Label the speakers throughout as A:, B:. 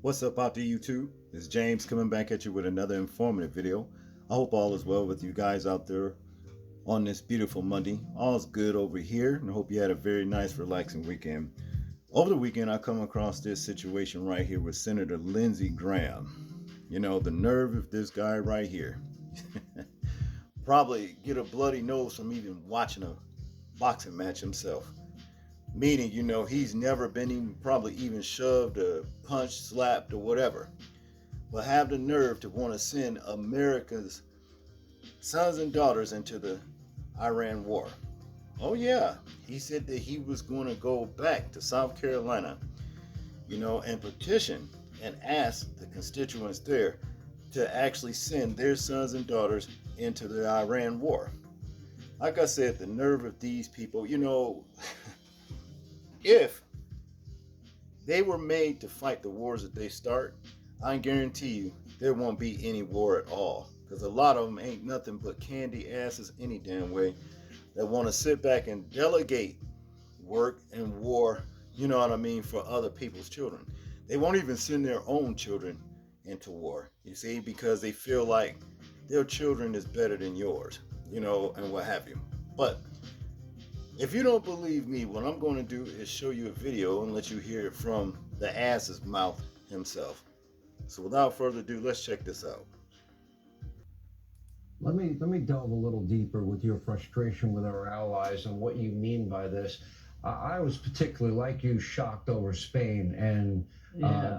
A: What's up out there, YouTube? It's James coming back at you with another informative video. I hope all is well with you guys out there on this beautiful Monday. All's good over here, and I hope you had a very nice, relaxing weekend. Over the weekend, I come across this situation right here with Senator Lindsey Graham. You know, the nerve of this guy right here. Probably get a bloody nose from even watching a boxing match himself. Meaning, he's never been even probably even shoved or punched, slapped, or whatever. But have the nerve to want to send America's sons and daughters into the Iran war. Oh yeah, he said that he was going to go back to South Carolina, and petition and ask the constituents there to actually send their sons and daughters into the Iran war. Like I said, the nerve of these people, if they were made to fight the wars that they start, I guarantee you there won't be any war at all. Because a lot of them ain't nothing but candy asses any damn way that want to sit back and delegate work and war, you know what I mean, for other people's children. They won't even send their own children into war, you see, because they feel like their children is better than yours, and what have you. But if you don't believe me, what I'm going to do is show you a video and let you hear it from the ass's mouth himself. So without further ado, let's check this out.
B: Let me delve a little deeper with your frustration with our allies and what you mean by this. I was particularly, like you, shocked over Spain and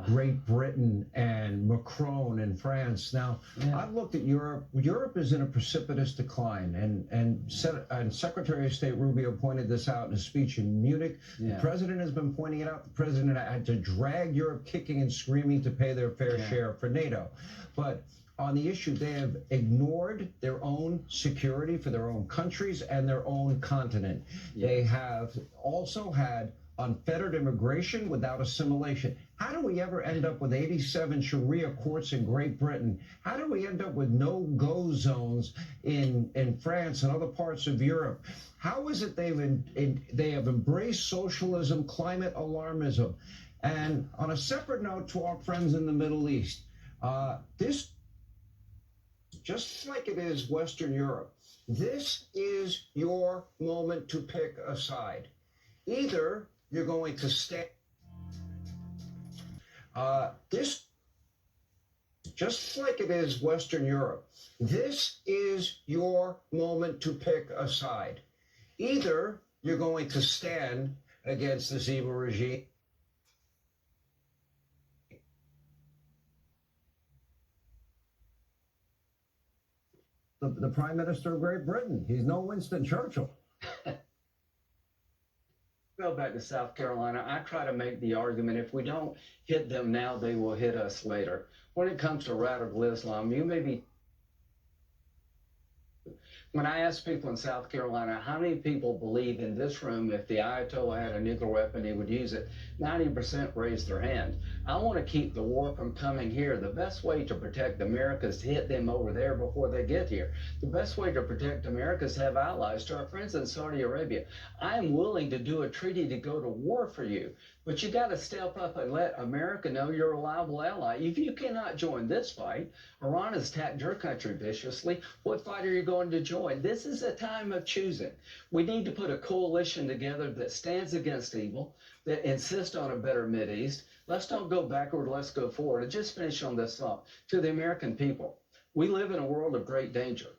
B: Great Britain and Macron in France. Now, I've looked at Europe. Europe is in a precipitous decline, and Secretary of State Rubio pointed this out in a speech in Munich. The president has been pointing it out. The president had to drag Europe kicking and screaming to pay their fair share for NATO. But on the issue, they have ignored their own security for their own countries and their own continent. They have also had unfettered immigration without assimilation. How do we ever end up with 87 Sharia courts in Great Britain? How do we end up with no-go zones in France and other parts of Europe? How is it they have embraced socialism, climate alarmism? And on a separate note to our friends in the Middle East, this, just like it is Western Europe, this is your moment to pick a side. Either you're going to stand. This, just like it is Western Europe, this is your moment to pick a side. Either you're going to stand against this evil regime. The Prime Minister of Great Britain. He's no Winston Churchill.
C: Go back to South Carolina. I try to make the argument if we don't hit them now, they will hit us later. When it comes to radical Islam, you may be. When I ask people in South Carolina, how many people believe in this room if the Ayatollah had a nuclear weapon, he would use it? 90% raised their hand. I want to keep the war from coming here. The best way to protect America is to hit them over there before they get here. The best way to protect America is to have allies. To our friends in Saudi Arabia, I am willing to do a treaty to go to war for you. But you got to step up and let America know you're a reliable ally. If you cannot join this fight, Iran has attacked your country viciously. What fight are you going to join? This is a time of choosing. We need to put a coalition together that stands against evil, that insists on a better Mideast. Let's not go backward, let's go forward. And just finish on this thought. To the American people, we live in a world of great danger.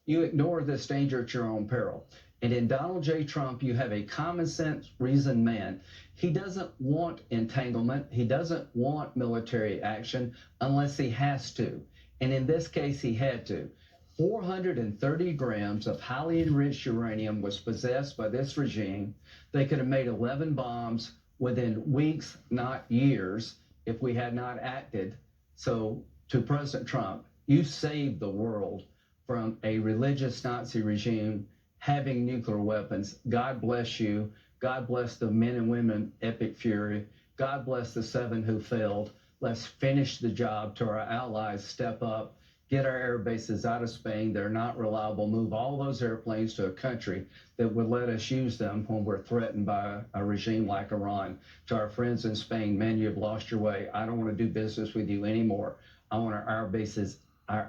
C: You ignore this danger at your own peril. And in Donald J. Trump, you have a common sense, reasoned man. He doesn't want entanglement. He doesn't want military action unless he has to. And in this case, he had to. 430 grams of highly enriched uranium was possessed by this regime. They could have made 11 bombs within weeks, not years, if we had not acted. So to President Trump, you saved the world from a religious Nazi regime having nuclear weapons. God bless you. God bless the men and women, Epic Fury. God bless the 7 who failed. Let's finish the job. To our allies, step up. get our air bases out of Spain. They're not reliable. Move all those airplanes to a country that would let us use them when we're threatened by a regime like Iran. To our friends in Spain, man, you've lost your way. I don't want to do business with you anymore. I want our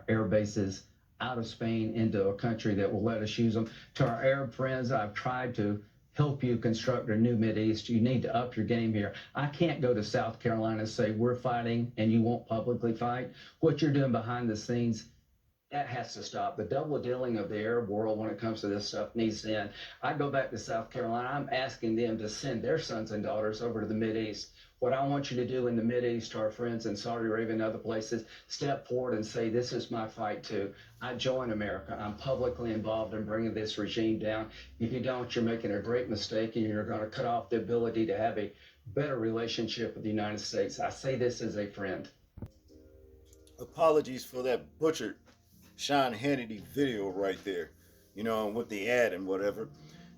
C: air bases out of Spain into a country that will let us use them. To our Arab friends, I've tried to help you construct a new Mideast. You need to up your game here. I can't go to South Carolina and say we're fighting and you won't publicly fight. What you're doing behind the scenes, that has to stop. The double dealing of the Arab world when it comes to this stuff needs to end. I go back to South Carolina. I'm asking them to send their sons and daughters over to the Mideast. What I want you to do in the Mideast, to our friends in Saudi Arabia and other places, step forward and say, this is my fight too. I join America. I'm publicly involved in bringing this regime down. If you don't, you're making a great mistake and you're going to cut off the ability to have a better relationship with the United States. I say this as a friend.
A: Apologies for that butchered Sean Hannity video right there, with the ad and whatever.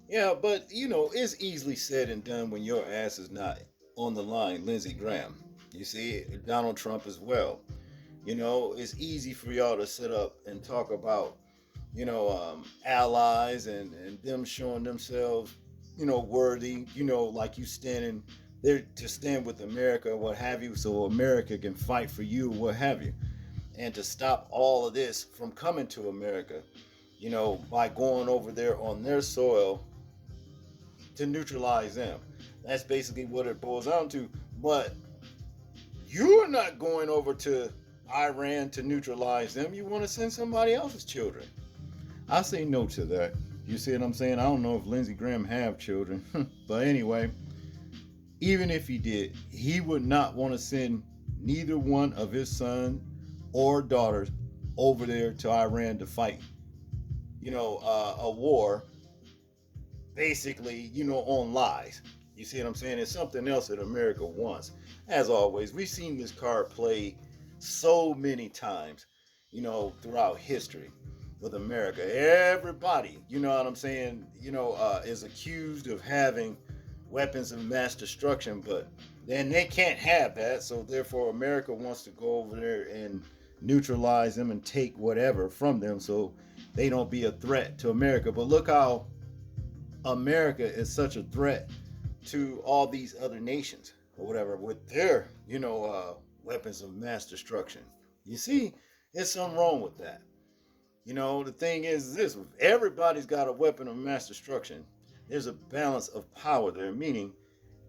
A: Yeah, but it's easily said and done when your ass is not on the line, Lindsey Graham. You see, Donald Trump as well. It's easy for y'all to sit up and talk about, allies and them showing themselves, worthy, like you standing there to stand with America, what have you, so America can fight for you, what have you. And to stop all of this from coming to America, by going over there on their soil to neutralize them. That's basically what it boils down to. But you're not going over to Iran to neutralize them. You want to send somebody else's children. I say no to that. You see what I'm saying? I don't know if Lindsey Graham have children. But anyway, even if he did, he would not want to send neither one of his sons or daughters over there to Iran to fight, a war, basically, on lies. You see what I'm saying? It's something else that America wants. As always, we've seen this card play so many times, throughout history with America. Everybody, you know what I'm saying, is accused of having weapons of mass destruction, but then they can't have that, so therefore America wants to go over there and neutralize them and take whatever from them so they don't be a threat to America. But look how America is such a threat to all these other nations or whatever with their, weapons of mass destruction. You see, there's something wrong with that. The thing is this: if everybody's got a weapon of mass destruction, there's a balance of power there, meaning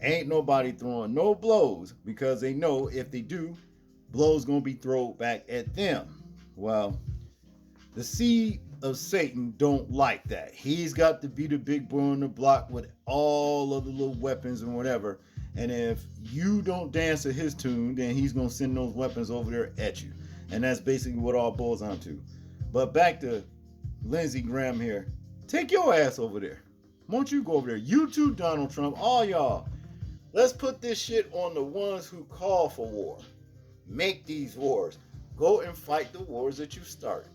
A: ain't nobody throwing no blows because they know if they do, blows gonna be thrown back at them. Well, the seed of Satan don't like that. He's got to be the big boy on the block with all of the little weapons and whatever. And if you don't dance to his tune, then he's gonna send those weapons over there at you. And that's basically what all boils down to. But back to Lindsey Graham here. Take your ass over there. Won't you go over there? You too, Donald Trump, all y'all. Let's put this shit on the ones who call for war. Make these wars. Go and fight the wars that you started.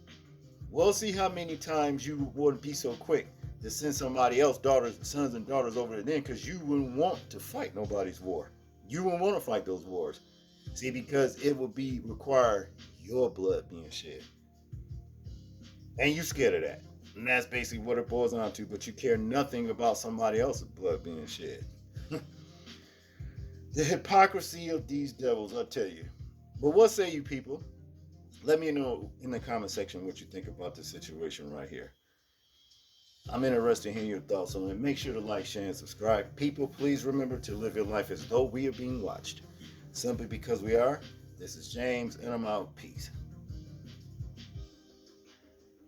A: We'll see how many times you wouldn't be so quick to send somebody else, sons and daughters over there then, because you wouldn't want to fight nobody's war. You wouldn't want to fight those wars. See, because it would require your blood being shed. And you scared of that. And that's basically what it boils down to. But you care nothing about somebody else's blood being shed. The hypocrisy of these devils, I'll tell you. But what say you people? Let me know in the comment section what you think about this situation right here. I'm interested in hearing your thoughts on it. Make sure to like, share, and subscribe. People, please remember to live your life as though we are being watched. Simply because we are. This is James, and I'm out. Peace.